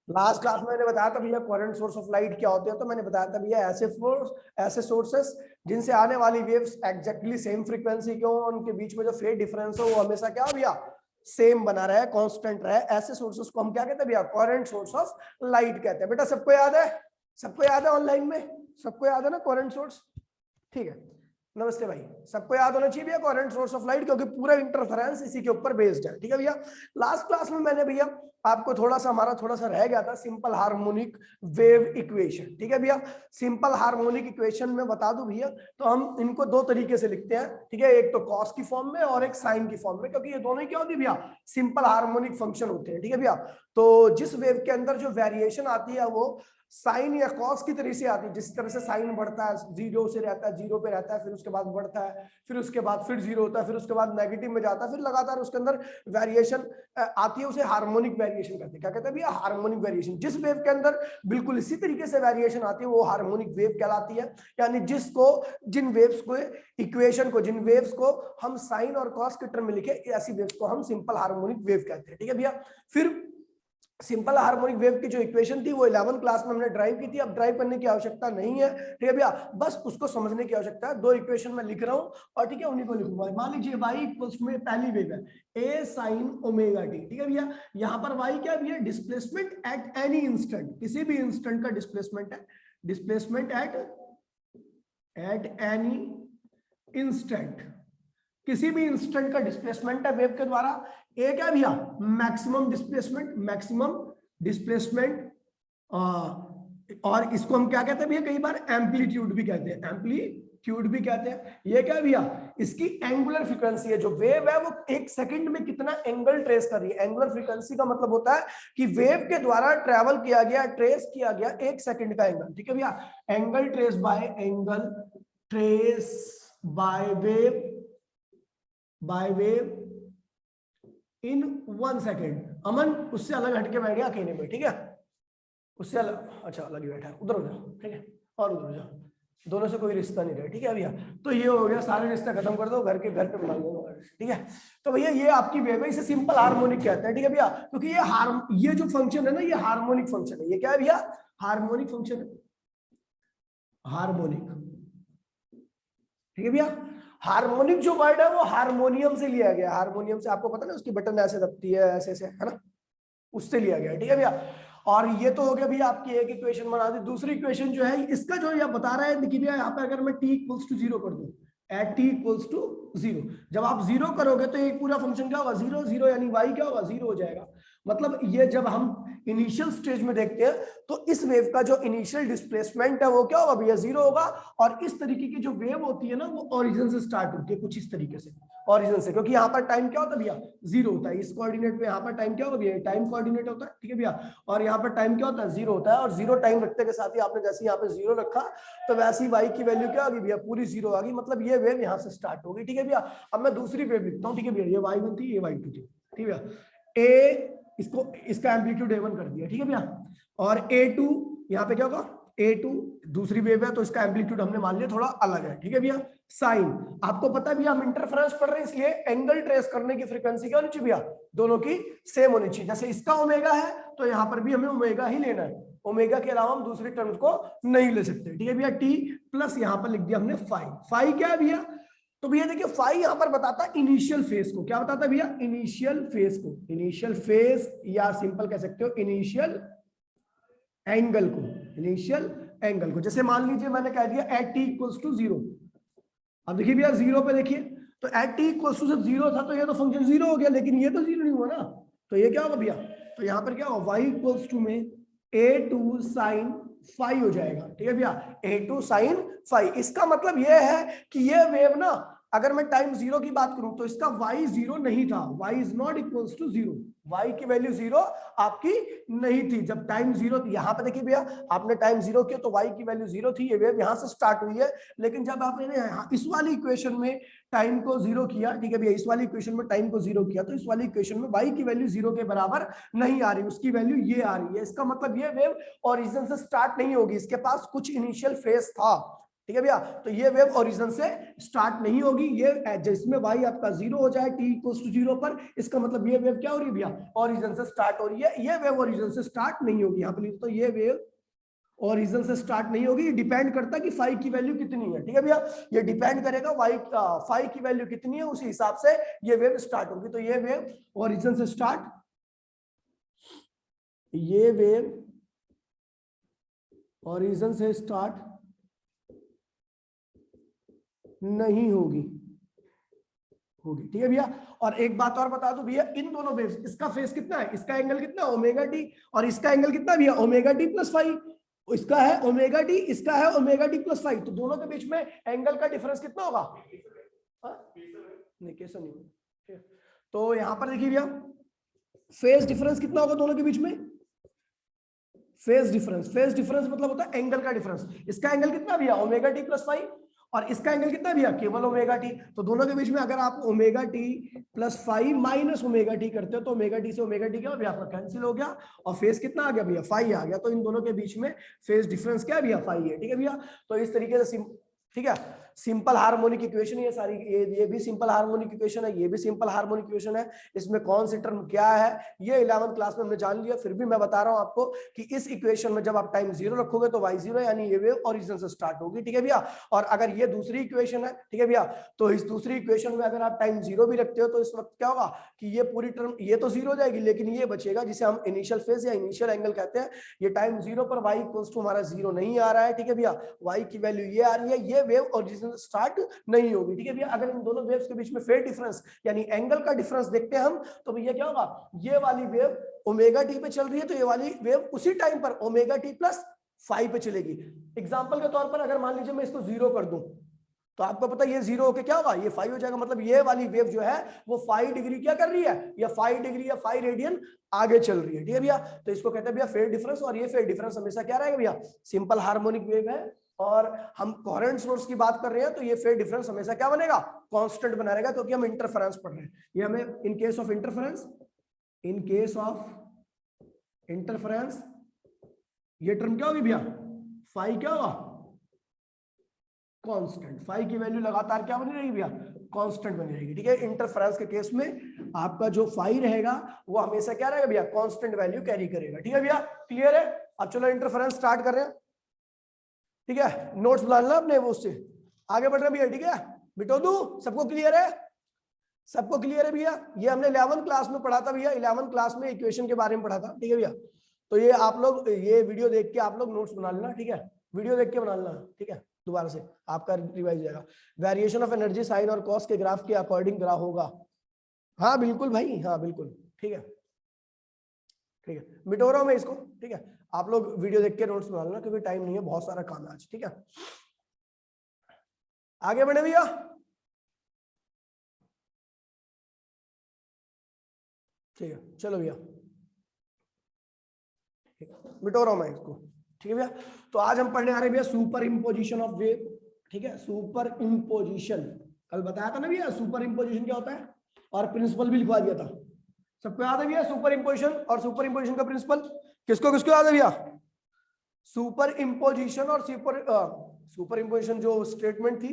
Last class में मैंने बताया था भैया कोहेरेंट सोर्स ऑफ लाइट क्या होते हैं, तो मैंने बताया था भैया ऐसे सोर्सेस जिनसे आने वाली वेव्स एग्जैक्टली सेम फ्रीक्वेंसी के हो, उनके बीच में जो फेज डिफरेंस हो वो हमेशा क्या हो भैया, सेम बना रहे, कांस्टेंट रहे। ऐसे सोर्सेस को हम क्या कहते हैं भैया, कोहेरेंट सोर्स ऑफ लाइट कहते हैं। बेटा सबको याद है, सबको याद है ऑनलाइन में, सबको याद है ना कोहेरेंट सोर्स? ठीक है, नमस्ते भाई, सबको याद होना चाहिए भैया कोहेरेंट सोर्स ऑफ लाइट, क्योंकि पूरा इंटरफेरेंस इसी के ऊपर बेस्ड है। ठीक है भैया, लास्ट क्लास में मैंने भैया आपको हमारा थोड़ा सा रह गया था सिंपल हार्मोनिक वेव इक्वेशन। ठीक है भैया, सिंपल हार्मोनिक इक्वेशन में बता दूं भैया, तो हम इनको दो तरीके से लिखते हैं। ठीक है, एक तो कॉस की फॉर्म में और एक साइन की फॉर्म में, क्योंकि ये दोनों ही क्या होती है भैया, सिंपल हार्मोनिक फंक्शन होते हैं। ठीक है भैया, तो जिस वेव के अंदर जो वेरिएशन आती है वो साइन या कॉस की तरह से आती है। जिस तरह से साइन बढ़ता है, जीरो से रहता है, जीरो पे रहता है, फिर उसके बाद बढ़ता है, फिर उसके बाद फिर जीरो होता है, फिर उसके बाद नेगेटिव में जाता है, फिर लगातार उसके अंदर वेरिएशन आती है, उसे हार्मोनिक वेरिएशन कहते हैं। क्या कहते हैं भैया, हार्मोनिक वेरिएशन। जिस वेव के अंदर बिल्कुल इसी तरीके से वेरिएशन आती है वो हार्मोनिक वेव कहलाती है। यानी जिन वेव्स को इक्वेशन को, जिन वेव्स को हम साइन और कॉस के टर्म में लिखे, ऐसी वेव्स को हम सिंपल हार्मोनिक वेव कहते हैं। ठीक है भैया, फिर सिंपल हार्मोनिक वेव की जो इक्वेशन थी वो 11th क्लास में हमने ड्राइव की थी, अब ड्राइव करने की आवश्यकता नहीं है। ठीक है भैया, बस उसको समझने की आवश्यकता है। दो इक्वेशन में लिख रहा हूं और ठीक है उन्हीं को लिखूंगा। मान लीजिए y इक्वल्स में पहली वेव है a sin ओमेगा t। ठीक है भैया, यहां पर y क्या भैया, डिस्प्लेसमेंट एट एनी इंस्टेंट, किसी भी इंस्टेंट का डिस्प्लेसमेंट है, डिस्प्लेसमेंट एट एनी इंस्टेंट, किसी भी इंस्टेंट का डिस्प्लेसमेंट है वेव के द्वारा। ए क्या भैया, मैक्सिमम डिस्प्लेसमेंट और इसको हम क्या कहते हैं भैया, कई बार एम्पलीट्यूड भी कहते हैं, एम्पलीट्यूड भी कहते हैं। ये क्या भैया, इसकी एंगुलर फ्रीक्वेंसी है। जो वेव है वो एक सेकंड में कितना एंगल ट्रेस कर रही है। एंगुलर फ्रीक्वेंसी का मतलब होता है कि वेव के द्वारा ट्रेवल किया गया, ट्रेस किया गया एक सेकंड का एंगल। ठीक है भैया, angle trace by wave in 1 second. Aman उससे अलग हटके बैठ गया अकेले में, ठीक है, उससे अलग, अच्छा अलग ही बैठा, उधर हो जाओ, ठीक है, और उधर जाओ, दोनों से कोई रिश्ता नहीं रहे। ठीक है भैया, तो ये हो गया, सारे रिश्ते खत्म कर दो, घर पे बुला लो। ठीक है, तो भैया ये आपकी वेव है, इसे सिंपल हार्मोनिक कहते हैं। ठीक है भैया, क्योंकि ये जो फंक्शन है ना, ये हार्मोनिक फंक्शन है। ये क्या है भैया, हार्मोनिक फंक्शन है, हार्मोनिक। ठीक है भैया, हार्मोनिक जो वर्ड है वो हारमोनियम से लिया गया। हारमोनियम से आपको पता है ना, उसकी बटन ऐसे दबती है, ऐसे ऐसे, है ना, उससे लिया गया। ठीक है भैया, और ये तो हो गया भैया आपकी एक इक्वेशन बना दी। दूसरी इक्वेशन जो है, इसका जो ये बता रहा है, देखिए भैया यहाँ पे अगर मैं t इक्वल्स टू 0 कर दूं, एट t इक्वल्स टू 0, जब आप 0 करोगे तो ये पूरा फंक्शन क्या होगा, 0 0, यानी y क्या होगा, 0 हो जाएगा। मतलब ये जब हम इनिशियल स्टेज में देखते हैं तो इस वेव का जो इनिशियल डिस्प्लेसमेंट है वो क्या होगा भैया, 0 होगा। और इस तरीके की जो वेव होती है ना, वो ओरिजिन से स्टार्ट होती है, कुछ इस तरीके से, ओरिजिन से, क्योंकि यहाँ पर टाइम क्या होता है भैया, 0 होता है। इस कोऑर्डिनेट में यहाँ पर टाइम क्या होगा भैया, टाइम कोऑर्डिनेट होता है। ठीक है भैया, और यहाँ पर टाइम क्या होता है, 0 होता है। और 0 टाइम रखते के साथ ही आपने जैसे यहाँ पे 0 रखा तो वैसे ही y की वैल्यू क्या होगी भैया, पूरी 0 आ गई। मतलब ये वेव यहाँ से स्टार्ट होगी। ठीक है भैया, अब मैं दूसरी वेव लिखता हूँ। ठीक है भैया, ये y1 थी, ये y2 थी। ठीक है भैया, a इसको, इसका एम्पलीट्यूड a1 कर दिया। ठीक है भैया, और a2 यहाँ पे क्या होगा, a2 दूसरी वेव है तो इसका एम्पलीट्यूड हमने मान लिया थोड़ा अलग है। ठीक है भैया, साइन, आपको पता है भैया हम इंटरफेरेंस पढ़ रहे हैं, इसलिए एंगल ट्रेस करने की फ्रीक्वेंसी क्या होनी चाहिए भैया, दोनों की सेम होनी चाहिए। जैसे इसका ओमेगा है तो यहाँ पर भी हमें ओमेगा ही लेना है, ओमेगा के अलावा हम दूसरी टर्म्स को नहीं ले सकते। ठीक है भैया, टी प्लस यहाँ पर लिख दिया हमने फाई। फाई क्या है भैया, तो भैया देखिए फाई यहां पर बताता है इनिशियल फेज को। क्या बताता है भैया, इनिशियल फेज को, इनिशियल फेज, या सिंपल कह सकते हो इनिशियल एंगल को, इनिशियल एंगल को। जैसे मान लीजिए मैंने कह दिया एट टी इक्वल्स टू 0। अब देखिए भैया 0 पे देखिए, तो एट टी इक्वल्स टू जब 0 था तो ये तो फंक्शन 0 हो गया, लेकिन ये तो 0 नहीं हुआ ना, तो ये क्या होगा भैया, तो यहाँ पर क्या होगा, y इक्वल्स टू में a2 साइन फाई हो जाएगा। ठीक है भैया, a2 साइन फाई। इसका मतलब ये है कि ये वेव ना, अगर मैं टाइम 0 की बात करूं तो इसका y 0 नहीं था, y is not equals to 0, y की वैल्यू 0 आपकी नहीं थी जब टाइम 0 थी। यहां पे देखिए भैया, आपने टाइम 0 किया तो y की वैल्यू 0 थी, ये वेव यहां से स्टार्ट हुई है। लेकिन जब आपने इस वाली इक्वेशन में टाइम को 0 किया, ठीक है भैया, इस वाली इक्वेशन में टाइम को 0 किया, तो इस वाली इक्वेशन में y की वैल्यू 0 के बराबर नहीं आ रही, उसकी वैल्यू ये आ रही है। इसका मतलब ये वेव ओरिजिन से स्टार्ट नहीं होगी, इसके पास कुछ इनिशियल फेज था, ठीक है भैया। तो ये वेव ओरिजिन से स्टार्ट नहीं होगी, ये जिसमें y आपका 0 हो जाए t इक्वल्स टू 0 पर, इसका मतलब ये वेव क्या हो रही है भैया, ओरिजिन से स्टार्ट हो रही है। ये वेव ओरिजिन से स्टार्ट नहीं होगी, यहाँ पे लिख तो ये वेव ओरिजिन से स्टार्ट नहीं होगी। डिपेंड करता है कि फाई की वैल्यू कितनी है, ठीक है भैया। ये डिपेंड करेगा वाई फाई की वैल्यू कितनी है, उसी हिसाब से ये वेव स्टार्ट होगी। तो ये वेव ओरिजिन से स्टार्ट, ये वेव ओरिजिन से स्टार्ट नहीं होगी, ठीक है भैया। और एक बात और बता दूं भैया, इन दोनों वेव्स, इसका फेस कितना है, इसका एंगल कितना है ओमेगा टी, और इसका एंगल कितना भैया ओमेगा टी प्लस फाइव। इसका है ओमेगा टी, इसका है ओमेगा टी प्लस फाइव, तो दोनों के बीच में एंगल का डिफरेंस कितना होगा, नहीं कैसा नहीं। तो यहां पर देखिए भैया फेस डिफरेंस कितना होगा दोनों के बीच में, फेस डिफरेंस मतलब होता है एंगल का डिफरेंस। इसका एंगल कितना भैया ओमेगा टी प्लस फाइव, और इसका एंगल कितना भैया केवल ओमेगा टी। तो दोनों के बीच में अगर आप omega T plus five minus omega T करते हो तो ओमेगा टी से ओमेगा टी क्या भैया आपका कैंसिल हो गया, और फेस कितना आ गया भैया फाइव आ गया। तो इन दोनों के बीच में फेस डिफरेंस क्या है भैया फाइव है, ठीक है भैया। तो इस तरीके से ठीक है, सिंपल हार्मोनिक इक्वेशन ये सारी, ये भी सिंपल हार्मोनिक इक्वेशन है, ये भी सिंपल हार्मोनिक इक्वेशन है। इसमें कौन सी टर्म क्या है ये 11th क्लास में हमने जान लिया, फिर भी मैं बता रहा हूं आपको कि इस इक्वेशन में जब आप टाइम 0 रखोगे तो y0 यानी ये वेव ओरिजिन से स्टार्ट होगी, ठीक है भैया। और अगर ये दूसरी इक्वेशन है, ठीक है भैया, तो इस दूसरी इक्वेशन में अगर आप टाइम 0 भी रखते हो तो इस वक्त क्या होगा कि ये पूरी टर्म ये तो 0 हो जाएगी, लेकिन ये बचेगा जिसे हम इनिशियल फेज या इनिशियल एंगल कहते हैं। ये टाइम 0 पर y इक्वल्स टू हमारा 0 नहीं आ रहा है, ठीक है भैया, y की वैल्यू ये आ रही है, ये वेव ओरिजिन स्टार्ट नहीं होगी, ठीक है भैया। अगर इन दोनों वेव्स के बीच में फेज डिफरेंस यानी एंगल का डिफरेंस देखते हैं हम, तो भैया क्या होगा, ये वाली वेव ओमेगा टी पे चल रही है तो ये वाली वेव उसी टाइम पर ओमेगा टी प्लस फाइव पे चलेगी। एग्जांपल के तौर पर अगर मान लीजिए मैं इसको 0 कर दूं तो आपको पता है ये 0 होके क्या होगा, ये 5 हो जाएगा। मतलब ये वाली वेव जो है वो 5 डिग्री क्या कर रही है, या 5 डिग्री या 5 रेडियन आगे चल रही है, ठीक है भैया। तो इसको कहते हैं भैया फेज डिफरेंस, और ये फेज डिफरेंस हमेशा क्या रहेगा भैया, सिंपल हार्मोनिक वेव है, और हम कोहेरेंट सोर्स की बात कर रहे हैं तो ये फेज डिफरेंस हमेशा क्या बनेगा, कांस्टेंट बना रहेगा, क्योंकि हम इंटरफेरेंस पढ़ रहे हैं। ये हमें in case of interference, in case of interference ये टर्म क्या होगी भैया, फाई क्या होगा कांस्टेंट, फाई की वैल्यू लगातार क्या बनी रहेगी भैया, कांस्टेंट बनी रहेगी, ठीक है। इंटरफेरेंस के केस में आपका जो फाई रहेगा वो हमेशा क्या रहेगा भैया, कांस्टेंट वैल्यू कैरी करेगा, ठीक है भैया। क्लियर है। अब चलो इंटरफेरेंस स्टार्ट कर रहे हैं, ठीक है। नोट्स बुला लेना अपने वो उससे आगे बढ़ रहे भैया, ठीक है। बिटो दू सबको क्लियर है, सबको क्लियर है भैया। ये हमने 11th क्लास में पढ़ा था भैया, 11th क्लास में इक्वेशन के बारे में पढ़ा था, ठीक है भैया। तो ये आप लोग ये वीडियो देख के आप लोग नोट्स बना लेना, ठीक है, वीडियो देख के बना लेना, ठीक है, दोबारा से आपका रिवाइज जाएगा। वेरिएशन ऑफ एनर्जी साइन और कॉस के ग्राफ के अकॉर्डिंग ग्राफ होगा, हाँ बिल्कुल भाई, हाँ बिल्कुल, ठीक है, ठीक है, मिटो रहा हूं मैं इसको, ठीक है। आप लोग वीडियो देख के नोट्स बना लेना क्योंकि टाइम नहीं है, बहुत सारा काम है आज, ठीक है। आगे बढ़े भैया, ठीक है, चलो भैया, मिटो रहा हूं मैं इसको, ठीक है भैया। तो आज हम पढ़ने आ रहे हैं भैया सुपर इम्पोजिशन ऑफ वेव, ठीक है। सुपर इम्पोजिशन कल बताया था ना भैया, सुपर इम्पोजिशन क्या होता है, और प्रिंसिपल भी लिखवा दिया था, सबको याद है भैया सुपर इम्पोजिशन और सुपर इम्पोजिशन का प्रिंसिपल, किसको किसको याद है भैया। सुपर इम्पोजिशन और सुपर इम्पोजिशन जो स्टेटमेंट थी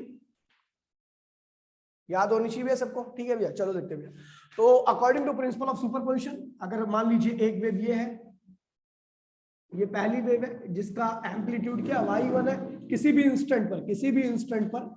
याद होनी चाहिए सबको, ठीक है भैया। चलो देखते हैं भैया। तो according to principle of superposition, अगर मान लीजिए एक वेव ये है, ये पहली वेव है जिसका एम्पलीट्यूड क्या y1 है, किसी भी इंस्टेंट पर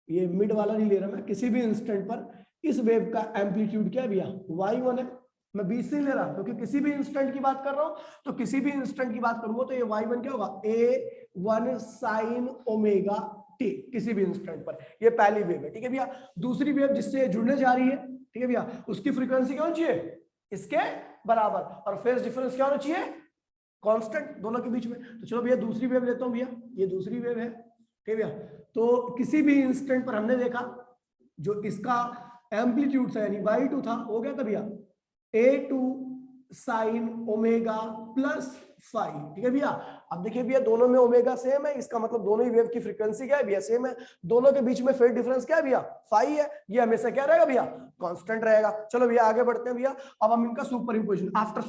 ये मिड वाला नहीं ले रहा मैं, किसी भी इंस्टेंट पर इस वेव का एम्पलीट्यूड क्या है भैया y1 है। मैं बीच से ले रहा क्योंकि किसी भी इंस्टेंट की बात कर रहा हूं, तो किसी भी इंस्टेंट की बात करूंगा तो ये y1 क्या होगा, a1 sin ओमेगा t, किसी भी इंस्टेंट पर। ये पहली वेव है, ठीक है भैया। दूसरी वेव जिससे जुड़ने जा रही है, ठीक है भैया, उसकी फ्रीक्वेंसी क्या होनी चाहिए, इसके बराबर, और फेज डिफरेंस क्या होना चाहिए, कांस्टेंट दोनों के बीच में। तो चलो भैया दूसरी वेव लेता हूं भैया, ये दूसरी वेव है, ठीक है भैया। तो किसी भी इंस्टेंट पर हमने देखा जो इसका एम्पलीट्यूड था यानी y2 था, हो गया था भैया a2 साइन ओमेगा प्लस 5, ठीक है भैया। अब देखिए भैया दोनों में ओमेगा सेम है, इसका मतलब दोनों ही वेव की फ्रीक्वेंसी क्या है भैया, सेम है। दोनों के बीच में फेज डिफरेंस क्या है भैया, 5 है। ये हमेशा क्या रहेगा भैया, कांस्टेंट रहेगा। चलो भैया आगे बढ़ते हैं भैया। अब हम इनका super imposition, after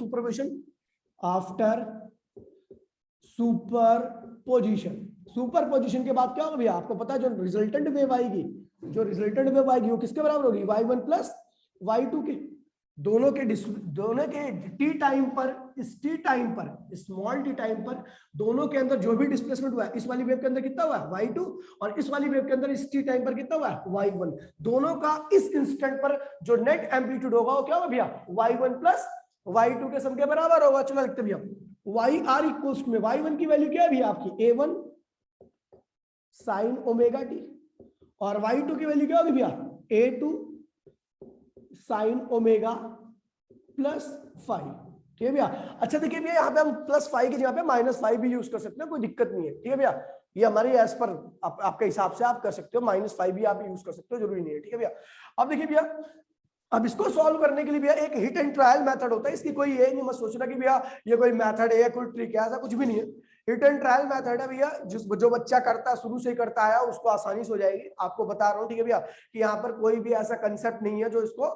superposition. Superposition के बाद क्या होगा भैया, आपको पता है जो रिजल्टेंट वेव आएगी, जो रिजल्टेंट वेव आएगी वो किसके बराबर होगी, y1 प्लस y2 के। दोनों के टी टाइम पर, इस टी टाइम पर, स्मॉल टी टाइम पर दोनों के अंदर जो भी डिस्प्लेसमेंट हुआ है, इस वाली वेव के अंदर कितना हुआ है y2, और इस वाली वेव के अंदर इस टी टाइम पर कितना हुआ है y1। दोनों का इस इंस्टेंट पर जो नेट एम्पलीट्यूड होगा वो क्या होगा भैया, y1 प्लस y2 के सम के बराबर होगा। चलो लिखते भैया, y आर इक्वल्स में y1 की वैल्यू क्या है भैया आपकी a1 साइन ओमेगा टी, और y2 की वैल्यू क्या होगी भैया a2 साइन ओमेगा प्लस 5। ठीक है भैया। अच्छा देखिए भैया, यहाँ पे हम +5 की जगह पे -5 भी यूज कर सकते हैं, कोई दिक्कत नहीं है। ठीक है भैया, ये हमारी एज पर आपके हिसाब से आप कर सकते हो, -5 भी आप यूज कर सकते हो, जरूरी नहीं है। ठीक है भैया। अब देखिए भैया, अब इसको सॉल्व करने के लिए भैया एक हिट एंड ट्रायल मेथड होता है। इसकी कोई ये नहीं मत सोचना कि भैया ये कोई मेथड है, कोई ट्रिक है, ऐसा कुछ भी नहीं है। हिट एंड ट्रायल मेथड है भैया, जो बच्चा करता है, शुरू से ही करता आया, उसको आसानी से हो जाएगी। आपको बता रहा हूँ ठीक है भैया, कि यहाँ पर कोई भी ऐसा कंसेप्ट नहीं है जो इसको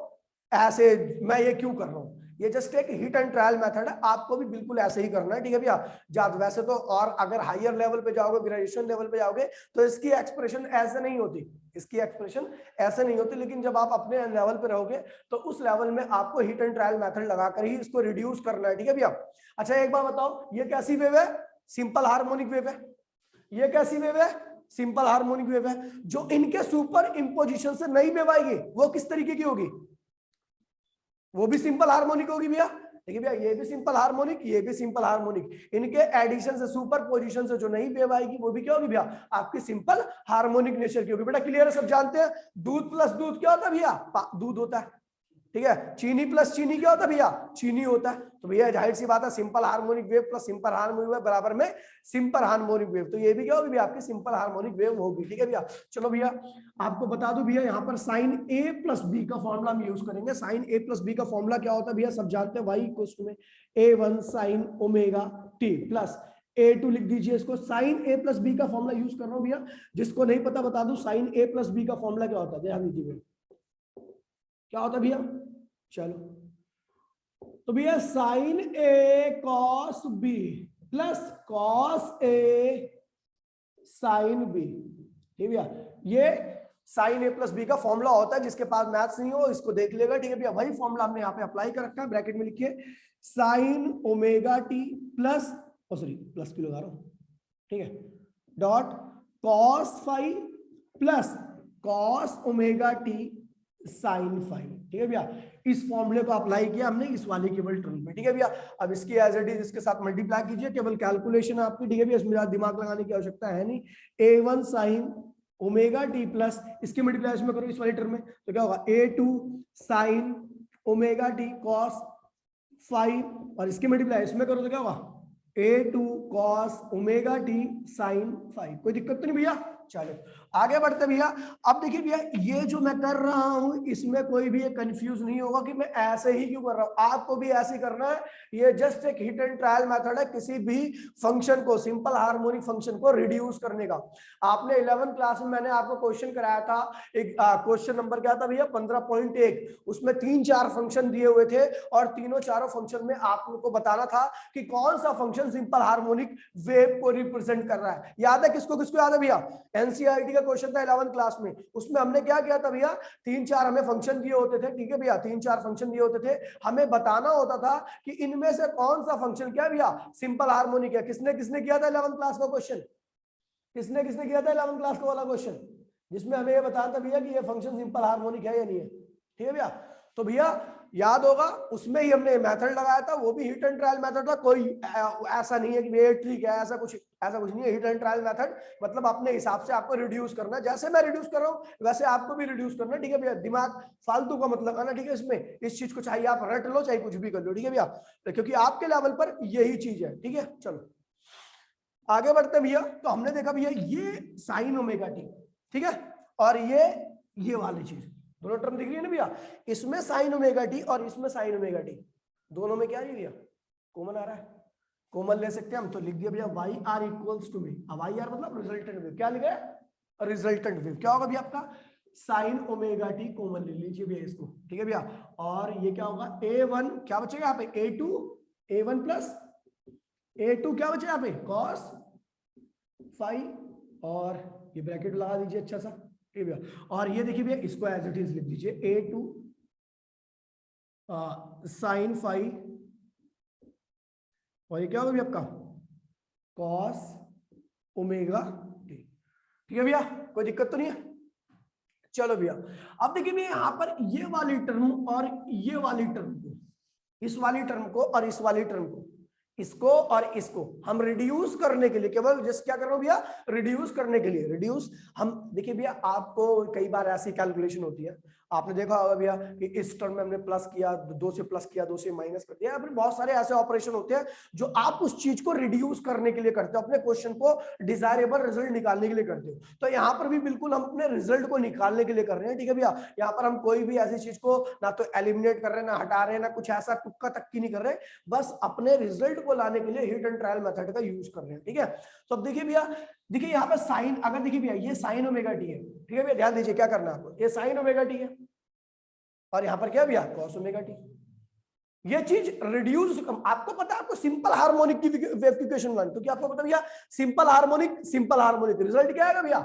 ऐसे मैं ये क्यों कर रहा हूँ, ये जस्ट एक हिट एंड ट्रायल मेथड है। आपको भी बिल्कुल ऐसे ही करना है। ठीक है भैया। वैसे तो और अगर हायर लेवल पे जाओगे, ग्रेजुएशन लेवल पे जाओगे, तो इसकी एक्सप्रेशन ऐसे नहीं होती, इसकी एक्सप्रेशन ऐसे नहीं होती। लेकिन जब आप अपने लेवल पे रहोगे तो उस लेवल में आपको हिट एंड ट्रायल मेथड लगाकर ही इसको रिड्यूस करना है। ठीक है भैया। अच्छा एक बात बताओ, ये कैसी वेव है, सिंपल हार्मोनिक वेव है। ये कैसी वेव है, सिंपल हार्मोनिक वेव है। जो इनके सुपर इंपोजिशन से नई वेव आएगी वो किस तरीके की होगी, वो भी सिंपल हार्मोनिक होगी भैया। देखिए भैया, ये भी सिंपल हार्मोनिक, ये भी सिंपल हार्मोनिक। इनके एडिशन से, सुपर पोजिशन से जो नई वेव आएगी वो भी क्या होगी भैया, आपकी सिंपल हार्मोनिक नेचर की होगी। बेटा क्लियर है, सब जानते हैं। दूध प्लस दूध क्या होता है भैया, दूध होता है। ठीक है। चीनी प्लस चीनी क्या होता है भैया, चीनी होता है। तो भैया जाहिर सी बात है, simple harmonic wave plus simple harmonic wave बराबर में सिंपल हार्मोनिक वेव। तो ये भी क्या होगी भैया, आपकी सिंपल हार्मोनिक वेव होगी। ठीक है भैया। चलो भैया, आपको बता दूं भैया, यहाँ पर साइन a प्लस बी का फॉर्मूला हम यूज करेंगे। साइन a प्लस बी का फॉर्मूला क्या होता है भैया, सब जानते हैं, y इक्वल्स टू में a1 sine omega t plus a2 लिख दीजिए इसको। साइन a प्लस बी का फॉर्मूला यूज कर रहा हूँ भैया, जिसको नहीं पता बता दूं, साइन a प्लस बी का फॉर्मूला क्या होता है, ध्यान दीजिए क्या होता है भैया। चलो तो भैया sine A cos B plus cos A sine B. ठीक है भैया, ये साइन ए प्लस बी का फॉर्मूला होता है। जिसके पास मैथ्स नहीं हो इसको देख लेगा। ठीक है भैया, वही फॉर्मूला हमने यहाँ पे अप्लाई कर रखा है, ब्रैकेट में लिखिए sine omega T plus, sorry plus की लगा रहा हूं, ठीक है, dot cos five plus cos omega t sine five. ठीक है भैया, इस फॉर्मूले को अप्लाई किया हमने इस वाले केवल टर्म में। ठीक है भैया, अब इसकी एज इट इज इसके साथ मल्टीप्लाई कीजिए, केवल कैलकुलेशन आपकी। ठीक है भैया, इसमें दिमाग लगाने की आवश्यकता है नहीं। a1 sign omega T plus इसकी मल्टीप्लाई में करो इस वाली टर्म में, तो क्या होगा a2 sign omega T cos 5, और इसकी मल्टीप्लाई इसमें करो तो क्या होगा a2 cos omega t sign 5। कोई दिक्कत तो नहीं भैया। चलो आगे बढ़ते भैया। अब देखिए भैया, ये जो मैं कर रहा हूं इसमें कोई भी कंफ्यूज नहीं होगा कि मैं ऐसे ही क्यों कर रहा हूं, आपको भी ऐसे करना है। ये जस्ट एक हिट एंड ट्रायल मेथड है, किसी भी फंक्शन को, सिंपल हार्मोनिक फंक्शन को रिड्यूस करने का। आपने 11th क्लास में मैंने आपको क्वेश्चन कराया था, एक क्वेश्चन नंबर क्या था भैया 15.1, उसमें 3-4 फंक्शन दिए हुए थे, और तीनों चारों फंक्शन में आपको बताना था कि कौन सा फंक्शन सिंपल हार्मोनिक वेव को रिप्रेजेंट कर रहा है। याद है किसको किसको याद है भैया, एनसीईआरटी का क्वेश्चन था 11th क्लास में। उसमें हमने क्या किया था भैया, 3-4 हमें फंक्शन दिए होते थे। ठीक है भैया, 3-4 फंक्शन दिए होते थे, हमें बताना होता था कि इनमें से कौन सा फंक्शन क्या भैया सिंपल हार्मोनिक है। किसने किसने किया था 11th क्लास का क्वेश्चन, किसने किसने किया था 11th क्लास का वाला क्वेश्चन, जिसमें हमें ये बताना था भैया कि ये फंक्शन सिंपल हार्मोनिक है या नहीं है। ठीक है भैया, तो भैया याद होगा उसमें ही हमने मेथड लगाया था, वो भी हिट एंड ट्रायल मेथड था। कोई ऐसा नहीं है कि ये ट्रिक है, ऐसा कुछ नहीं है। हिट एंड ट्रायल मेथड मतलब अपने हिसाब से आपको रिड्यूस करना है, जैसे मैं रिड्यूस कर रहा हूं वैसे आपको भी रिड्यूस करना है। ठीक है भैया, दिमाग फालतू का मतलब है ना। ठीक है, इसमें इस चीज को चाहे आप रट लो चाहे कुछ भी कर लो। ठीक है भैया, क्योंकि आपके लेवल पर यही चीज है। ठीक है, चलो आगे बढ़ते भैया। तो हमने देखा भैया ये साइन ओमेगा टी, ठीक है, और ये वाली चीज, दोनों टर्म दिख रही है ना भैया, इसमें साइन ओमेगा टी और इसमें साइन ओमेगा टी, दोनों में क्या है भैया कॉमन आ रहा है। कॉमन ले सकते हैं हम, तो लिख दिया भैया वाई आर इक्वल्स टू में, अब वाई आर मतलब रिजल्टेंट वेव, क्या लिखा है रिजल्टेंट वेव। क्या होगा भैया आपका साइन ओमेगा टी कॉमन ले लीजिए भैया इसको। ठीक है भैया, और ये क्या होगा a1 क्या बचेगा यहाँ पे a2 a1 प्लस A2 क्या बचा यहाँ पे cos फाई, और ये ब्रैकेट लगा दीजिए अच्छा सा, ठीक है। और ये देखिए भैया इसको एज इट इज लिख दीजिए A2 साइन फाई, और ये क्या होगा भैया आपका cos ओमेगा टी। ठीक है भैया, कोई दिक्कत तो नहीं है। चलो भैया अब देखिए भैया यहाँ पर ये वाली टर्म और ये वाली टर्म को, इस वाली टर्म को और इस वाली टर्म को, इसको और इसको हम रिड्यूस करने के लिए, केवल जस्ट क्या कर रहा हूं भैया, रिड्यूस करने के लिए, रिड्यूस हम देखिए भैया आपको कई बार ऐसी कैलकुलेशन होती है, आपने देखा होगा भैया कि इस टर्म में हमने प्लस किया, 2 से प्लस किया, 2 से माइनस कर दिया, फिर बहुत सारे ऐसे ऑपरेशन होते हैं जो आप उस चीज को रिड्यूस करने के लिए करते हो, अपने क्वेश्चन को डिजायरेबल रिजल्ट निकालने के लिए करते हो। तो यहाँ पर भी बिल्कुल हम अपने रिजल्ट को निकालने के लिए कर रहे हैं, ठीक है भैया। यहाँ पर हम कोई भी ऐसी चीज को ना तो एलिमिनेट कर रहे हैं, ना हटा रहे हैं, ना कुछ ऐसा टुक्का तक्की नहीं कर रहे, बस अपने रिजल्ट को लाने के लिए हिट एंड ट्रायल मेथड का यूज कर रहे हैं, ठीक है। तो अब देखिए भैया, देखिए यहाँ पे साइन, अगर देखिए भैया ये साइन ओमेगा टी है, ठीक है भैया, ध्यान दीजिए क्या करना है आपको, ये साइन ओमेगा टी है और यहाँ पर क्या भैया कॉस ओमेगा टी। ये चीज रिड्यूस, आपको पता है, आपको सिंपल हार्मोनिक की वेव की इक्वेशन बनानी, क्योंकि आपको पता भैया सिंपल हार्मोनिक रिजल्ट क्या आएगा भैया,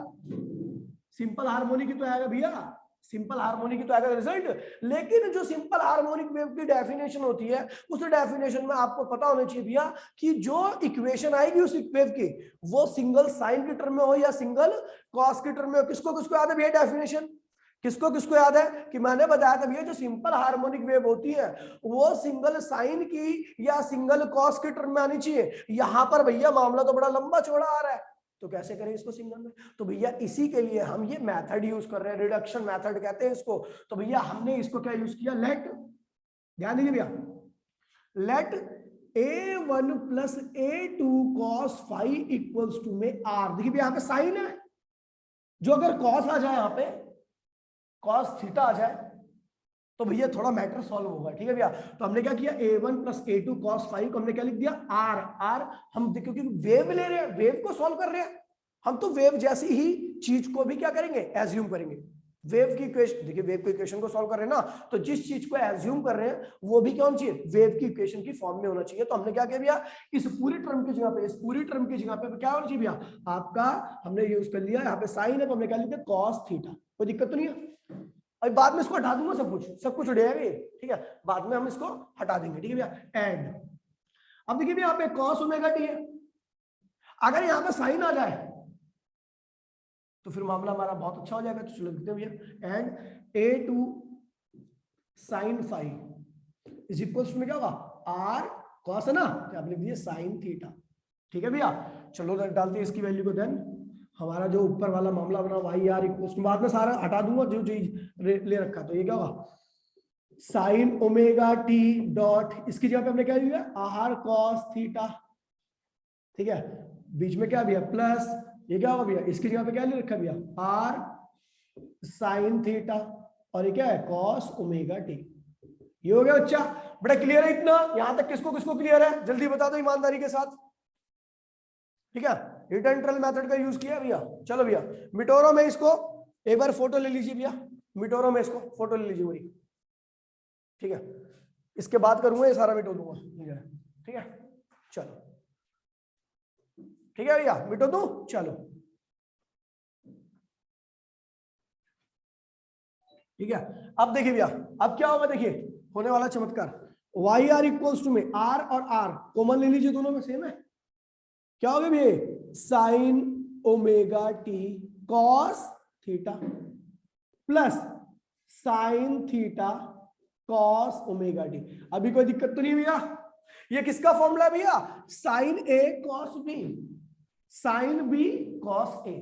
सिंपल हार्मोनिक ही तो आएगा भैया, सिंपल हार्मोनिक की तो आएगा रिजल्ट। लेकिन जो सिंपल हार्मोनिक वेव की डेफिनेशन होती है, उस डेफिनेशन में आपको पता होना चाहिए भैया कि जो इक्वेशन आएगी उस वेव की, वो सिंगल साइन के टर्म में हो या सिंगल कॉस के टर्म में हो। किसको किसको याद है भैया डेफिनेशन, किसको किसको याद है कि मैंने बताया था भैया जो सिंपल हार्मोनिक वेव होती है वो सिंगल साइन की या सिंगल कॉस के टर्म में आनी चाहिए। यहां पर भैया मामला तो बड़ा लंबा चौड़ा आ रहा है, तो कैसे करें इसको सिंगल में, तो भैया इसी के लिए हम ये मेथड यूज कर रहे हैं, रिडक्शन मेथड कहते हैं इसको। तो भैया हमने इसको क्या यूज किया, लेट, ध्यान दीजिए भैया, let a1 plus a2 cos phi equals to में r, देखिए भैया यहाँ पे साइन है, जो अगर cos आ जाए, यहाँ पे cos थीटा आ जाए तो भैया थोड़ा मैटर सॉल्व होगा, ठीक है भैया। तो हमने क्या किया, a1 plus a2 cos phi को हमने क्या लिख दिया r हम क्योंकि वेव ले रहे हैं, वेव को सॉल्व कर रहे हैं हम, तो वेव जैसी ही चीज को भी क्या करेंगे, एज्यूम करेंगे। वेव की इक्वेशन, देखिए वेव की इक्वेशन को सॉल्व कर रहे हैं ना, तो जिस चीज को एज्यूम कर रहे हैं वो भी क्या होना चाहिए, वेव की इक्वेशन की फॉर्म में होना चाहिए। तो हमने क्या किया भैया, इस पूरी टर्म की जगह पे, इस पूरी टर्म की जगह पे क्या होना चाहिए भैया, आपका हमने यूज कर लिया, यहाँ पे साइन है तो हमने क्या लिख दिया cos थीटा, कोई दिक्कत तो नहीं है। अभी बाद में इसको हटा दूंगा, सब कुछ उड़ जाएगा ये, ठीक है, बाद में हम इसको हटा देंगे, ठीक है भैया। एंड अब देखिए यहाँ पे cos ओमेगा टी है, अगर यहाँ पे साइन आ जाए तो फिर मामला हमारा बहुत अच्छा हो जाएगा। तो चलो लिखते हैं भैया, and a2 sine phi is equals to में क्या होगा, r cos है ना, तो आप लिख दीजिए साइन थीटा, ठीक है भैया। चलो डालते हैं इसकी वैल्यू को, देन हमारा जो ऊपर वाला मामला बना वाई आर इक्वल्स टू, बाद में सारा हटा दूंगा जो चीज ले रखा, तो ये क्या होगा साइन ओमेगा टी डॉट, इसकी जगह पे हमने क्या लिया, आर कॉस थीटा, ठीक है, बीच में क्या भैया प्लस, ये क्या होगा भैया, इसकी जगह पे क्या ले रखा भैया आर साइन थीटा, और ये क्या है कॉस ओमेगा टी। ये हो गया बच्चा, बड़ा क्लियर है इतना, यहां तक किसको किसको क्लियर है, जल्दी बता दो ईमानदारी के साथ, ठीक है। हिट एंड ट्रायल मेथड का यूज किया भैया। चलो भैया मिटोरो में इसको एक बार फोटो ले लीजिए भैया, मिटोरो में इसको फोटो ले लीजिए पूरी, ठीक है, इसके बाद करूंगा ये सारा मिटो दूंगा, ठीक है। चलो ठीक है भैया, मिटो दूं, चलो ठीक है। अब देखिए भैया, अब क्या होगा, देखिए होने वाला चमत्कार, वाई आर इक्वल्स टू में आर और आर कॉमन ले लीजिए, दोनों में सेम है, क्या होगा भैया sign omega T cos theta plus sine theta cos omega T. अभी कोई दिक्कत तो नहीं भैया, ये किसका फॉर्मूला है भैया, sine A cos B, sine B cos A,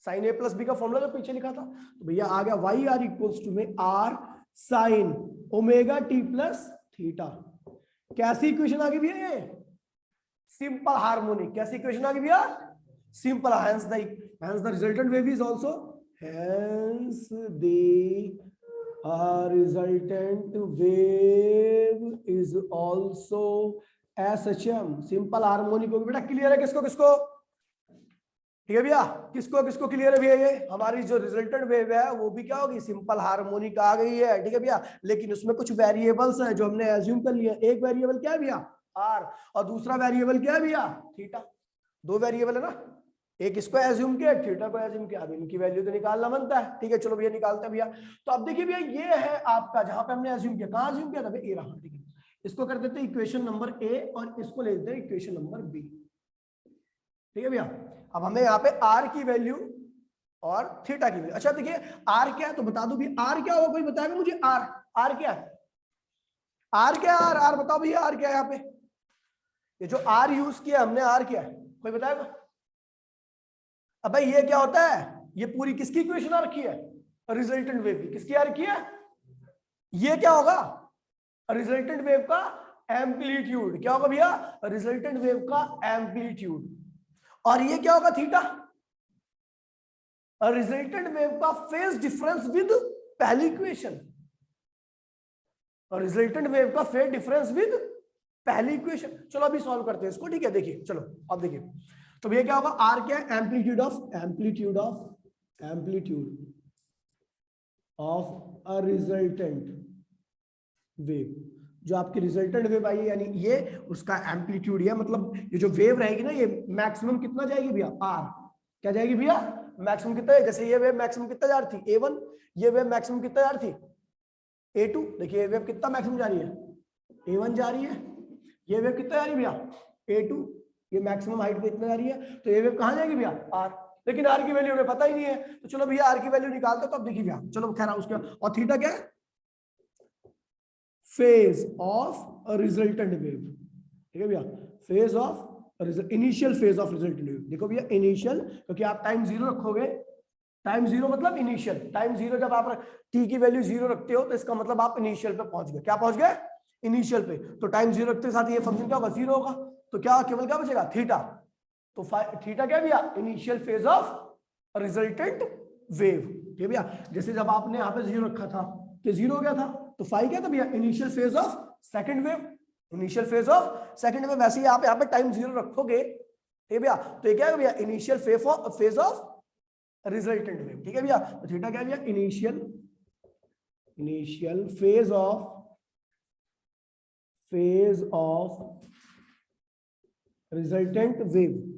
sine A plus B का फॉर्मूला जो पीछे लिखा था। तो भैया आ गया वाई आर इक्वल्स टू में R sine omega T plus theta. कैसी इक्वेशन आ गई भैया, ये सिंपल हार्मोनिक, कैसी इक्वेशन आ गई भैया, simple, hence the resultant wave is also, hence the resultant wave is also SHM, simple harmonic होगी बेटा। क्लियर है किसको किसको, ठीक है भैया, किसको किसको क्लियर है भैया, ये हमारी जो रिजल्टेंट वेव है वो भी क्या होगी, सिंपल हार्मोनिक आ गई है, ठीक है भैया। लेकिन उसमें कुछ वेरिएबल्स हैं जो हमने एज्यूम कर लिया, एक वेरिएबल क्या है भैया आर, और दूसरा वेरिएबल क्या है भैया, थीटा। दो वेरिएबल है ना, एक इसको एज्यूम किया, थीटा को एज्यूम किया। अब इनकी वैल्यू तो निकालना बनता है, ठीक है, चलो भैया निकालते हैं भैया। तो अब देखिए भैया ये है आपका जहां पे हमने एज्यूम किया, कहां एज्यूम किया था भैया, ए रहा, ठीक है। इसको कर देते हैं इक्वेशन नंबर ए और इसको ले देते हैं इक्वेशन नंबर बी, ठीक है भैया। अब हमें यहाँ पे आर की वैल्यू और थीटा की वैल्यू, अच्छा देखिए आर क्या है तो बता दो भी, आर क्या होगा, कोई बताएगा मुझे, आर, आर क्या है, आर क्या है, आर, आर बताओ भैया, आर क्या है यहाँ पे, ये जो आर यूज किया हमने, आर क्या है, कोई बताएगा। अब भाई ये क्या होता है, ये पूरी किसकी इक्वेशन आ रखी है, रिजल्टेंट वेव की, किसकी आ रखी है, ये क्या होगा, रिजल्टेंट वेव का एम्पलीट्यूड, क्या होगा भैया, रिजल्टेंट वेव का एम्पलीट्यूड। और ये क्या होगा, थीटा, रिजल्टेंट वेव का फेज डिफरेंस विद पहली इक्वेशन, और रिजल्टेंट वेव का फेज डिफरेंस विद पहली इक्वेशन। चलो अभी सॉल्व करते हैं इसको, ठीक है, देखिए चलो अब देखिए, तो ये क्या होगा, आर क्या है, amplitude of a resultant wave, जो आपकी रिजल्टेंट वेव आई है, यानी ये उसका एम्पलीट्यूड है, मतलब ये जो वेव रहेगी ना, ये मैक्सिमम कितना जाएगी भैया, आर, क्या जाएगी भैया, मैक्सिमम कितना है, जैसे ये वेव मैक्सिमम कितना जा रही थी A1, ये वेव मैक्सिमम कितना जा रही थी A2, देखिए ये वेव कितना मैक्सिमम जा रही है, A1 जा रही है, ये वेव कितना जा रही है भैया A2, ये मैक्सिमम हाइट पे इतना जा रही है, तो ये वेव कहां जाएगी भैया आर, लेकिन आर की वैल्यू हमें पता ही नहीं है, तो चलो भैया आर की वैल्यू निकालते, तो अब देखिए भैया, चलो खैर उसके, और थीटा क्या है, फेज ऑफ रिजल्टेंट वेव, ठीक है भैया, phase of initial phase of resultant wave, देखो भैया इनिशियल, क्योंकि आप टाइम जीरो रखोगे, टाइम जीरो मतलब इनिशियल, टाइम जीरो जब आप टी की वैल्यू जीरो रखते हो तो इसका मतलब आप इनिशियल पे पहुंच गए, क्या पहुंच गए, इनिशियल पे, तो टाइम जीरो रखते साथ ये फंक्शन क्या होगा, जीरो होगा, तो क्या केवल क्या बचेगा, थीटा, तो थीटा क्या भैया, initial phase of resultant wave, ठीक है भैया। जैसे जब आपने यहाँ पे जीरो रखा था तो जीरो हो गया था, तो फाई क्या था भैया, initial phase of second wave, initial phase of second wave, वैसे ही आप यहाँ पे टाइम जीरो रखोगे, ठीक है भैया, तो ये क्या है भैया, initial phase of resultant wave, ठीक है भैया। तो थीटा क्या है भैया, initial phase of resultant wave.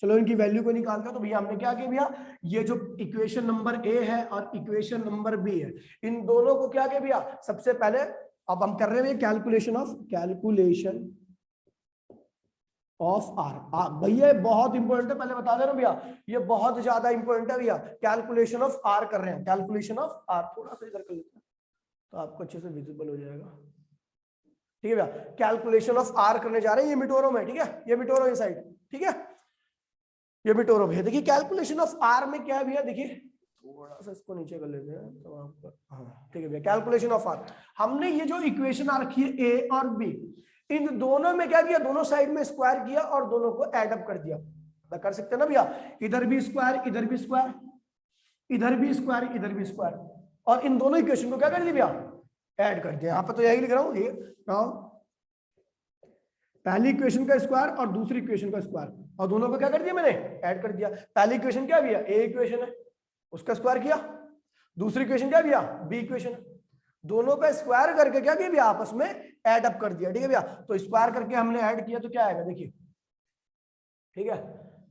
चलो इनकी वैल्यू को निकालते हैं, तो भैया हमने क्या किया भैया, ये जो इक्वेशन नंबर ए है और इक्वेशन नंबर बी है, इन दोनों को क्या किया भैया, सबसे पहले अब हम कर रहे हैं कैलकुलेशन ऑफ आर, भैया बहुत इंपॉर्टेंट है, पहले बता दे रहा हूं भैया, ये बहुत ज्यादा इंपॉर्टेंट है भैया, कैलकुलेशन ऑफ आर कर रहे हैं, कैलकुलेशन ऑफ आर, थोड़ा सा इधर कर लेते हैं तो आपको अच्छे से विजिबल हो जाएगा, ठीक है भैया, कैलकुलेशन ऑफ आर करने जा रहे हैं, ये मिटोरो में, ठीक है, ये मिटोरो ये साइड, ठीक है, ये मिटोरो भैया। देखिए कैलकुलेशन ऑफ आर में क्या है भैया, देखिए थोड़ा सा इसको नीचे कर लेते हैं तो आपको, हाँ ठीक है भैया, कैलकुलेशन ऑफ आर, हमने ये जो इक्वेशन आ रखी है ए और बी, इन दोनों में क्या किया, दोनों साइड में स्क्वायर किया और दोनों को ऐड अप कर दिया, कर सकते हैं ना भैया, इधर भी स्क्वायर, इधर भी स्क्वायर, इधर भी स्क्वायर, इधर भी स्क्वायर, और इन दोनों इक्वेशन को क्या कर दिया भैया, ऐड कर दिया। यहाँ पर तो यही लिख रहा हूँ, ये पहली इक्वेशन का स्क्वायर और दूसरी इक्वेशन का स्क्वायर, और दोनों को क्या कर दिया मैंने, ऐड कर दिया। पहली इक्वेशन क्या भैया, ए इक्वेशन है, उसका स्क्वायर किया, दूसरी इक्वेशन क्या भैया, बी इक्वेशन, दोनों का स्क्वायर करके क्या किया भैया, आपस में ऐड अप कर दिया, ठीक है भैया। तो स्क्वायर करके हमने ऐड किया तो क्या आएगा, देखिए, ठीक है,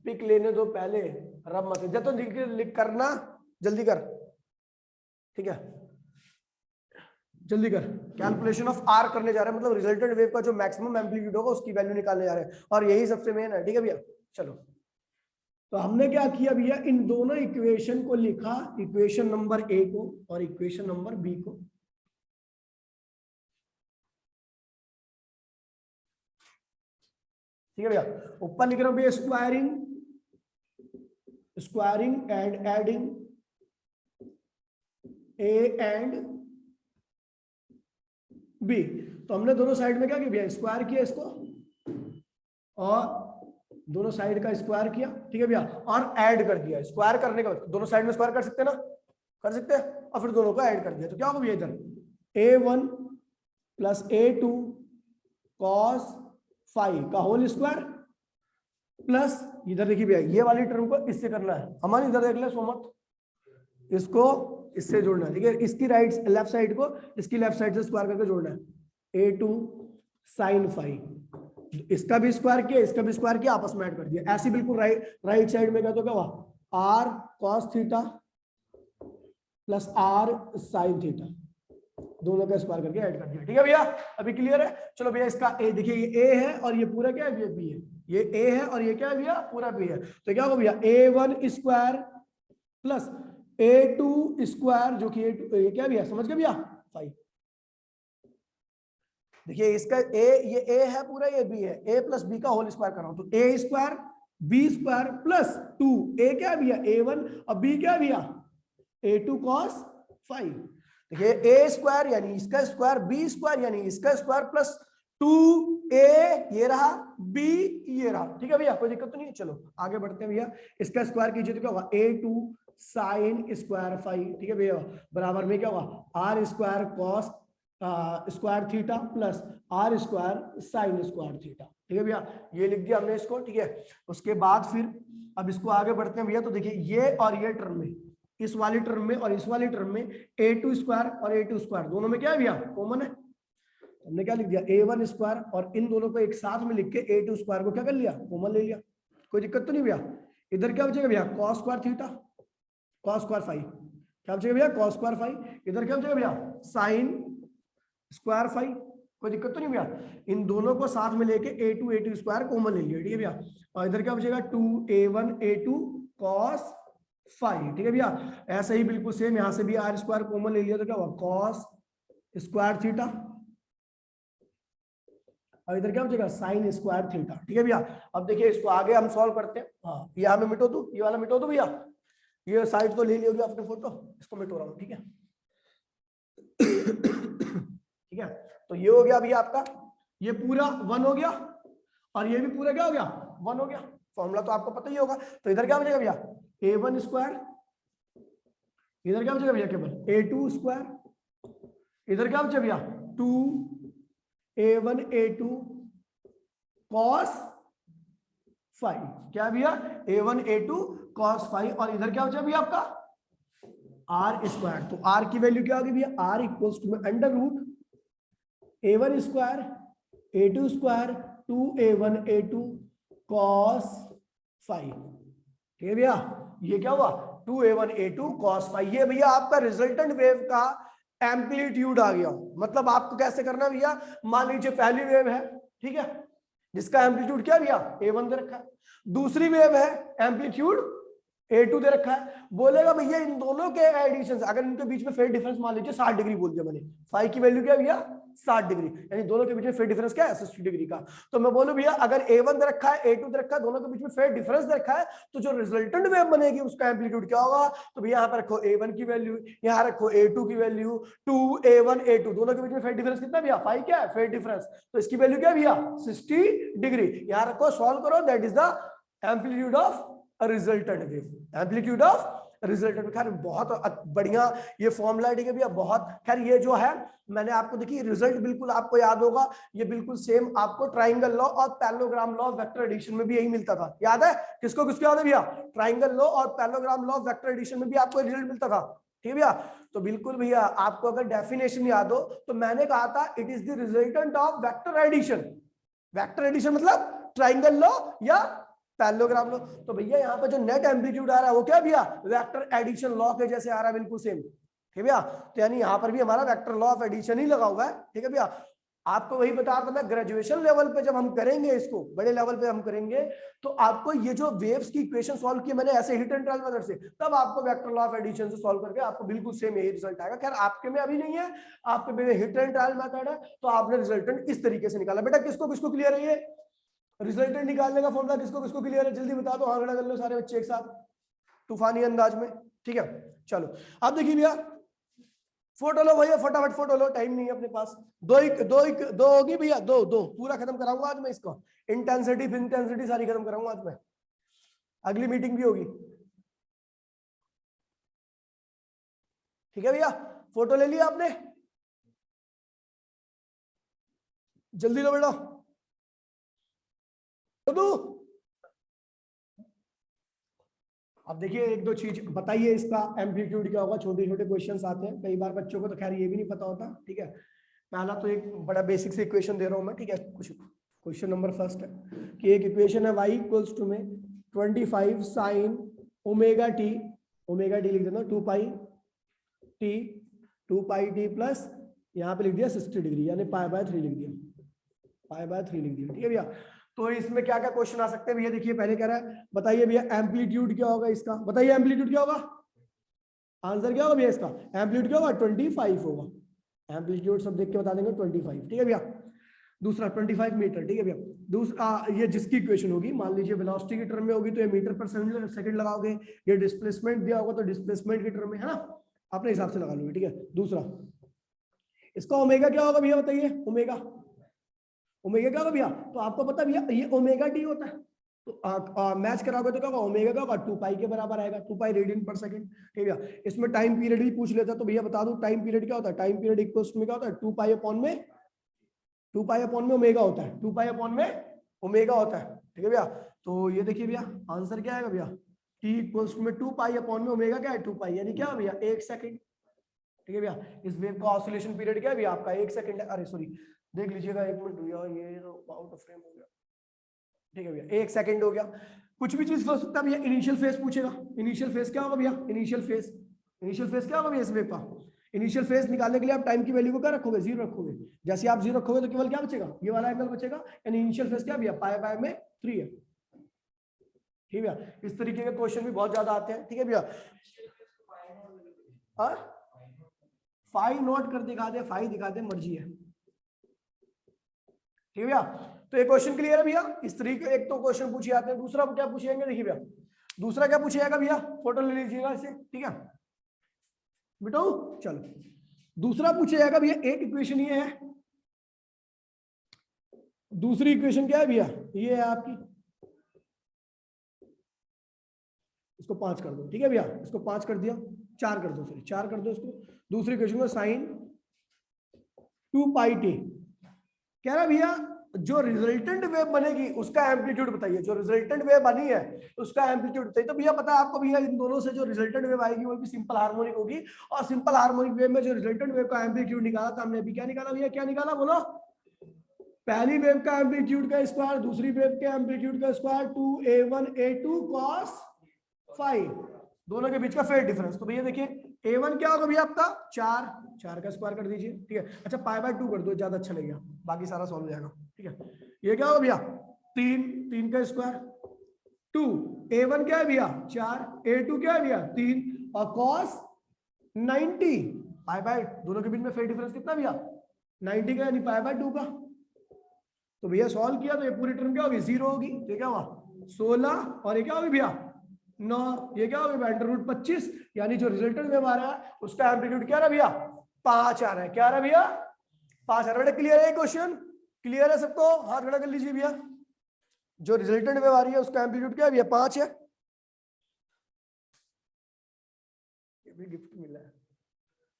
पिक लेने दो पहले, रब मत जब तो लिख करना, जल्दी कर, ठीक है, जल्दी कर। कैलकुलेशन ऑफ आर करने जा रहे हैं, मतलब रिजल्टेंट वेव का जो मैक्सिमम एम्पलीट्यूड होगा उसकी वैल्यू निकालने जा रहे हैं, और यही सबसे मेन है, ठीक है भैया। चलो तो हमने क्या किया भैया, इन दोनों इक्वेशन को लिखा, इक्वेशन नंबर ए को और इक्वेशन नंबर बी को, ठीक है भैया। ऊपर लिख रहा हूं भैया squaring and adding A and B, तो हमने दोनों साइड में क्या किया भैया, स्क्वायर किया इसको, और दोनों साइड का स्क्वायर किया, ठीक है भैया, और ऐड कर दिया। स्क्वायर करने के बाद दोनों साइड में स्क्वायर कर सकते हैं ना, कर सकते हैं, और फिर दोनों को ऐड कर दिया, तो क्या होगा भैया, इधर a1 plus a2 cos five का होल स्क्वायर, प्लस इधर देखिए भैया, ये वाली टर्म को इससे करना है, हमारे इधर देख ले सोमत, इसको इससे जोड़ना है, ठीक है, इसकी राइट लेफ्ट साइड को इसकी लेफ्ट साइड से स्क्वायर करके जोड़ना है, a2 sin फाइव, इसका भी स्क्वायर किया, इसका भी स्क्वायर किया, आपस में ऐड कर दिया। ऐसे बिल्कुल राइट साइड में गया तो क्या हुआ, r cos theta plus r sine theta, दोनों का स्क्वायर करके ऐड कर दिया। ठीक है भैया, अभी क्लियर है। चलो भैया इसका ए देखिए, ये ए है और ये पूरा क्या है, ये बी है। ये ए है और ये क्या है भैया, पूरा बी है। तो क्या होगा भैया, A1 square plus A2 square, जो कि ये क्या भैया, समझ गए भैया, 5। देखिए इसका ए, ये ए है पूरा, ये बी है, ए प्लस बी का होल स्क्वायर कर रहा हूं, तो ए स्क्वायर बी स्क्वायर प्लस 2, ए क्या है भैया A1 और बी क्या है भैया A2 cos 5। देखिए ए स्क्वायर यानी इसका स्क्वायर, बी स्क्वायर यानी इसका स्क्वायर प्लस 2a ये रहा, b ये रहा। ठीक है भैया, कोई दिक्कत तो नहीं है। चलो आगे बढ़ते हैं भैया, इसका स्क्वायर कीजिए तो क्या होगा, A2 साइन स्क्वायर 5। ठीक है भैया, बराबर में क्या होगा, r square cos square theta plus r square sine square theta. ठीक है भैया, ये लिख दिया हमने इसको। ठीक है, उसके बाद फिर अब इसको आगे बढ़ते हैं भैया। तो देखिए ये और ये टर्म में, इस वाली टर्म में और इस वाली टर्म में A2 स्क्वायर और A2 स्क्वायर दोनों में क्या है भैया, कॉमन है। हमने क्या लिख दिया, A1 स्क्वायर, और इन दोनों को एक साथ में लिख के A2 स्क्वायर को क्या कर लिया, कॉमन ले लिया। कोई दिक्कत तो नहीं भैया। इधर क्या बचेगा भैया, cos square theta cos square 5, क्या बचेगा भैया, cos स्क्वायर 5। इधर क्या बचेगा भैया, sin स्क्वायर 5। कोई दिक्कत तो नहीं भैया। इन दोनों को साथ में लेके A2 स्क्वायर कॉमन ले लिया। ठीक है भैया, और इधर क्या बचेगा, 2A1 A2 cos 5। ठीक है भैया, ऐसे ही बिल्कुल सेम यहां से भी आर स्क्वायर कॉमन ले लिया तो क्या हुआ, cos स्क्वायर थीटा, और इधर क्या बचेगा, साइन स्क्वायर थीटा। ठीक है भैया, अब देखिए इसको आगे हम सॉल्व करते हैं। हाँ, ये हमें मिटो दो, ये वाला मिटो दो भैया, ये साइड तो ले ली होगी आपने फोटो, इसको मिटो रहा हूँ। ठीक है ठीक है, तो ये हो गया भैया आपका, ये पूरा 1 हो गया और ये भी पूरा क्या हो गया, 1 हो गया। फॉर्मूला तो आपको पता ही होगा। तो इधर क्या बचेगा भैया, A1 स्क्वायर, इधर क्या बचेगा भैया केवल A2 स्क्वायर, इधर क्या बचेगा भैया 2A1 A2 cos 5। क्या भैया, A1 A2 cos 5, और इधर क्या बचा भैया आपका आर स्क्वायर। तो आर की वैल्यू क्या होगी भैया, r equals to under root A1 square A2 square 2A1 A2 cos 5। ठीक है भैया, ये क्या हुआ 2A1 A2 cos 5। ये भैया आपका रिजल्टेंट वेव का एम्पलीट्यूड आ गया। मतलब आपको कैसे करना भैया, मान लीजिए पहली वेव है, ठीक है, जिसका एम्पलीट्यूड क्या भैया A1 दे रखा है, दूसरी वेव है एम्पलीट्यूड A2 दे रखा है। बोलेगा भैया इन दोनों के एडिशन, अगर इनके बीच में फेज डिफरेंस मान लीजिए 60 डिग्री बोल दिया मैंने, फाई की वैल्यू क्या भैया 60 डिग्री, यानी दोनों के बीच में फेज डिफरेंस क्या है 60 डिग्री का। तो मैं बोलूं भैया अगर A1 दे रखा है A2 दे रखा है, दोनों के बीच में फेज डिफरेंस दे रखा है, तो जो रिजल्टेंट वेव बनेगी उसका एम्पलीट्यूड क्या होगा। तो भैया यहाँ पर रखो A1 की वैल्यू, यहाँ रखो A2 की वैल्यू, 2A1 A2, दोनों के बीच में फेज डिफरेंस कितना भैया फाई क्या है फेज डिफरेंस, तो इसकी वैल्यू क्या भैया 60 डिग्री। यहाँ रखो, सॉल्व करो, that is the amplitude of resultant wave, amplitude of resultant. खैर बहुत बढ़िया ये फॉर्मूला है, ठीक है भैया, बहुत। खैर ये जो है मैंने आपको देखिए रिजल्ट बिल्कुल आपको याद होगा, ये बिल्कुल सेम आपको ट्राइंगल लॉ और पैरेललोग्राम लॉ वेक्टर एडिशन में भी यही मिलता था। याद है किसको किसको याद है भैया, ट्राइंगल लॉ और पैरेललोग्राम लॉ वेक्टर एडिशन में भी आपको रिजल्ट मिलता था। ठीक है भैया, तो बिल्कुल भैया आपको अगर डेफिनेशन याद हो तो मैंने कहा था it is the resultant of vector addition. Vector addition मतलब ट्राइंगल लॉ या पैरेललोग्राम लो। तो भैया यहाँ पर जो नेट एम्पलीट्यूड आ रहा है वो क्या भैया वेक्टर एडिशन लॉ के जैसे आ रहा है, बिल्कुल सेम। ठीक है भैया, तो यानी यहाँ पर भी हमारा वेक्टर लॉ ऑफ एडिशन ही लगा हुआ है। ठीक है भैया, आपको वही बता रहा था मैं, ग्रेजुएशन लेवल पे जब हम करेंगे इसको, बड़े लेवल पे हम करेंगे, तो आपको ये जो वेव्स की इक्वेशन सॉल्व की मैंने ऐसे हिट एंड ट्रायल मेथड से, तब आपको वेक्टर लॉ ऑफ एडिशन से सॉल्व करके आपको बिल्कुल सेम यही रिजल्ट आएगा। खैर आपके में अभी नहीं है, आपके में हिट एंड ट्रायल मेथड है, तो आपने रिजल्टेंट इस तरीके से निकाला। बेटा किसको किसको क्लियर है ये रिजल्टेंट निकालने का फॉर्मूला, किसको किसको क्लियर है जल्दी बता दो, हाँ खड़ा कर लो सारे बच्चे एक साथ तूफानी अंदाज में। ठीक है, चलो अब देखिए भैया, फोटो लो भैया, फटाफट फोटो लो, टाइम नहीं है अपने पास। दो होगी भैया, दो पूरा खत्म कराऊंगा आज मैं इसको, इंटेंसिटी सारी खत्म कराऊंगा आज मैं, अगली मीटिंग भी होगी। ठीक है भैया, फोटो ले लिया आपने, जल्दी लो बेटा। अब देखिए एक दो चीज बताइए, इसका एम्पलीट्यूड क्या होगा, छोटे छोटे क्वेश्चंस आते हैं कई बार बच्चों को, तो खैर ये भी नहीं पता होता। ठीक है, पहला तो एक बड़ा बेसिक से इक्वेशन दे रहा हूं मैं, ठीक है, कुछ क्वेश्चन नंबर फर्स्ट है कि एक इक्वेशन है y इक्वल्स टू में 25 साइन ओमेगा टी लिख देना 2 पाई टी प्लस यहाँ पे लिख दिया 60 डिग्री यानी π/3 लिख दिया, π/3 लिख दिया। ठीक है भैया, तो इसमें क्या क्या क्वेश्चन आ सकते हैं भैया? देखिए पहले कह रहा है बताइए भैया एम्पलीट्यूड क्या होगा इसका, बताइए एम्पलीट्यूड क्या होगा, आंसर क्या होगा भैया इसका? एम्पलीट्यूड क्या होगा? 25 होगा, एम्पलीट्यूड सब देख के बता देंगे 25। ठीक है भैया, दूसरा 25 मीटर। ठीक है भैया, दूसरा ये जिसकी इक्वेशन होगी, मान लीजिए वेलोसिटी की टर्म में होगी तो ये मीटर पर सेकंड लगाओगे, ये डिस्प्लेसमेंट दिया होगा तो डिस्प्लेसमेंट की टर्म में, है ना, अपने हिसाब से लगा लोगे। ठीक है, दूसरा इसका ओमेगा क्या होगा भैया बताइए? ओमेगा क्या होगा भैया? तो आपको पता भैया ये ओमेगा टी होता है, तो मैच कराओगे तो क्या होगा? ओमेगा क्या होगा? 2 पाई के बराबर आएगा, 2 पाई रेडियन पर सेकंड। ठीक है, इसमें टाइम पीरियड भी पूछ लेता तो भैया बता दूं टाइम पीरियड क्या होता है? टाइम पीरियड इक्वल्स टू में क्या होता है? 2 पाई अपॉन में ओमेगा होता है, 2 पाई अपॉन में ओमेगा होता है। ठीक है भैया, तो ये देखिए भैया आंसर क्या आएगा भैया? t इक्वल्स टू में 2 पाई अपॉन में ओमेगा क्या है? 2 पाई, यानी क्या भैया? 1 सेकंड। ठीक है भैया, इस वेव का ऑसिलेशन पीरियड क्या है भैया? आपका 1 सेकंड है। अरे सॉरी, देख लीजिएगा 1 मिनट भैया, ये आउट ऑफ फ्रेम हो गया। ठीक है भैया, 1 सेकंड हो गया। कुछ भी चीज हो सकता है भैया, इनिशियल फेज पूछेगा। इनिशियल फेज क्या होगा भैया? इनिशियल फेज क्या होगा भैया इस वेव का? इनिशियल फेज निकालने के लिए आप टाइम की वैल्यू को क्या रखोगे? 0 रखोगे। जैसे आप 0 रखोगे तो केवल क्या बचेगा? ये वाला एंगल बचेगा, यानी इनिशियल फेज क्या भैया? π/3 है। ठीक है, इस तरीके के क्वेश्चन भी बहुत ज्यादा आते हैं। ठीक है भैया, फाई नोट कर दिखा दे, फाई दिखा दे, मर्जी है। ठीक है भैया, तो ये क्वेश्चन क्लियर है भैया? इस तरीके एक तो क्वेश्चन पूछे जाते हैं। दूसरा क्या पूछेंगे? देखिए भैया दूसरा क्या पूछेगा भैया? फोटो ले लीजिएगा इसे। ठीक है बेटो, चलो दूसरा पूछा जाएगा भैया। एक इक्वेशन ये है, दूसरी इक्वेशन क्या है भैया? ये है आपकी, इसको 5 कर दो। ठीक है भैया, इसको 5 कर दिया, 4 कर दो, सॉरी 4 कर दो इसको। दूसरी इक्वेशन में साइन 2 पाई टी कह रहा भैया जो रिजल्टेंट वेव बनेगी उसका एम्पलीट्यूड बताइए। जो रिजल्टेंट वेव बनी है उसका एम्पलीट्यूड बताइए। तो भैया पता है आपको भैया इन दोनों से जो रिजल्टेंट वेव आएगी वो भी सिंपल हार्मोनिक होगी, और सिंपल हार्मोनिक वेव में जो रिजल्टेंट वेव का एम्पलीट्यूड निकाला था हमने अभी, क्या निकाला भैया? क्या निकाला बोलो? पहली वेव का एम्पलीट्यूड का स्क्वायर, दूसरी वेव के एम्पलीट्यूड का square, 2a1 a2 cos phi, दोनों के बीच का फेज डिफरेंस। तो भैया देखिए a1 क्या होगा भैया आपका? 4 का स्क्वायर कर दीजिए। ठीक है, अच्छा π/2 कर दो, ज्यादा अच्छा लगेगा, बाकी सारा सॉल्व हो जाएगा। ठीक है, ये क्या होगा भैया? 3 का स्क्वायर, 2 a1 क्या है भैया? 4, a2 क्या है भैया? 3, और cos 90 π/, दोनों के बीच में फेज डिफरेंस कितना भैया? 90 का, यानी π/2 का। तो भैया सॉल्व किया तो ये पूरी टर्म क्या होगी? 0 होगी। तो क्या हुआ? 16, और ये क्या होगी भैया? 9, ये क्या होगी? √25, यानी जो रिजल्टेंट वेव आ रहा है उसका एम्पलीट्यूड क्या आ रहा है भैया? 5 आ रहा है। क्या आ रहा है भैया? 5 आ रहा है। बेटा क्लियर है क्वेश्चन? क्लियर है सबको? हाथ खड़ा कर लीजिए भैया। जो रिजल्टेंट वेव आ रही है उसका एम्पलीट्यूड क्या है भैया? 5 है। ये भी गिफ्ट मिला है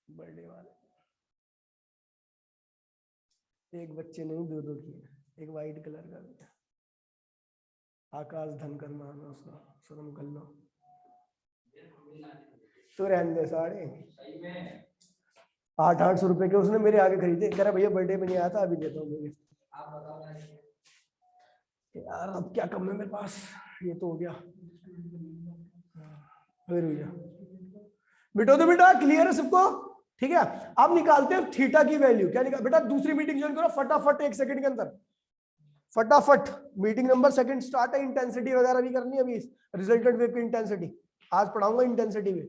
बर्थडे वाले, एक बच्चे ने 2 किए, एक वाइट कलर का भी, आकाश धनकर नाम है उसका, शर्म कर लो। तो रहने दे, साढ़े 800 रुपए के उसने मेरे आगे खरीदे। कह रहा भैया बर्थडे में नहीं आया था, अभी देता हूँ मुझे। यार अब क्या कम है मेरे पास, ये तो हो गया। भैया बिटो तो बेटा क्लियर है सबको? ठीक है, अब निकालते हैं थीटा की वैल्यू। क्या निकाल बेटा? दूसरी मीटिंग ज्वाइन करो फटाफट, 1 सेकंड के अंदर फटाफट। मीटिंग नंबर 2 स्टार्ट है। इंटेंसिटी वगैरह भी करनी है अभी, रिजल्टेंट वेव की इंटेंसिटी आज पढ़ाऊंगा इंटेंसिटी में।